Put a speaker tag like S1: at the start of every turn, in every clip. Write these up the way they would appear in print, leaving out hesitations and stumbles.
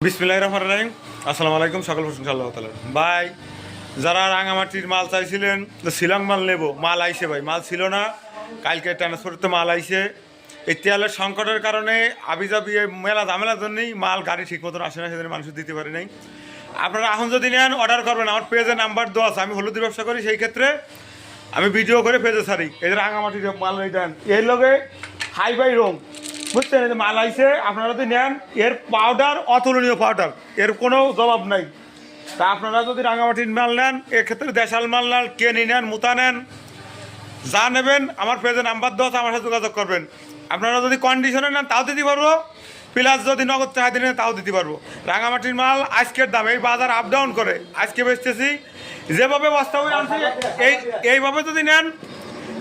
S1: বিসমিল্লাহির রহমানির রহিম। আসসালামু আলাইকুম, সকল প্রশংসা আল্লাহ তাআলার। ভাই যারা রাঙামাটির মাল চাইছিলেন, তো শিলং মাল নেব, মাল আইছে ভাই, মাল ছিল না, কালকে ট্রান্সপোর্টে মাল আইছে। এই তেলের সংকটের কারণে আবিজাবি মেলা ঝামেলার জন্যই মাল গাড়ি ঠিক মতন আসে না, সেদিন মানুষ দিতে পারে নাই। আপনারা এখন যদি নেন অর্ডার করবেন, আমার পেজে নাম্বার দেওয়া আছে। আমি হলুদের ব্যবসা করি, সেই ক্ষেত্রে আমি ভিডিও করে পেজে ছাড়ি। এই যে রাঙামাটির মাল দেন, এর লগে হাই বাই রং, বুঝছেন? এই যে মাল আইছে, আপনারা যদি নেন, এর পাউডার অতুলনীয় পাউডার, এর কোনো জবাব নাই। তা আপনারা যদি রাঙামাটির মাল নেন, এক্ষেত্রে দেশাল মাল নেন, কেনি নেন, মুতা নেন, যা নেবেন, আমার পেজে নাম্বার দেওয়া আছে, আমার সাথে যোগাযোগ করবেন। আপনারা যদি কন্ডিশনে নেন তাও দিতে পারবো, প্লাস যদি নগদ চাহিদা নেন তাও দিতে পারবো। রাঙামাটির মাল আজকের দাম, এই বাজার আপ ডাউন করে, আজকে বেচতেছি যেভাবে বস্তা হয়ে আনছি, এইভাবে যদি নেন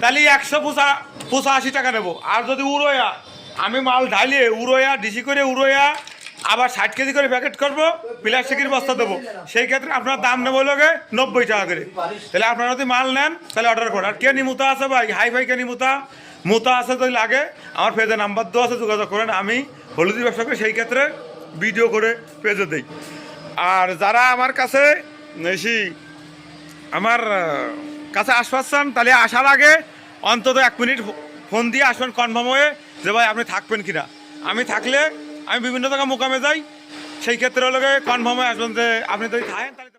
S1: তাহলে 185 টাকা নেবো। আর যদি উড়োয়া, আমি মাল ঢালিয়ে উড়োয়া ডিসি করে উড়োয়া আবার 60 কেজি করে প্যাকেট করবো, প্লাস্টিকের বস্তা দেবো, সেই ক্ষেত্রে আপনার দাম নেবো লোকে 90 টাকা করে। তাহলে আপনারা যদি মাল নেন তাহলে অর্ডার করেন। আর কেনি মুতা আছে ভাই, হাই ফাই কেনি মুতা আছে, যদি লাগে আমার পেজে নাম্বার দেওয়া আছে, যোগাযোগ করেন। আমি হলুদি ব্যবসা করি, সেই ক্ষেত্রে ভিডিও করে পেজে দিই। আর যারা আমার কাছে আমার কাছে আসবেন, তাহলে আসার আগে অন্তত 1 মিনিট ফোন দিয়ে আসবেন, কনফার্ম হয়ে যে ভাই আপনি থাকবেন কিনা। আমি থাকলে আমি বিভিন্ন জায়গায় মোকামে যাই, সেই ক্ষেত্রে হলে কনফার্ম হয়ে আসবেন যে আপনি যদি থাকেন তাহলে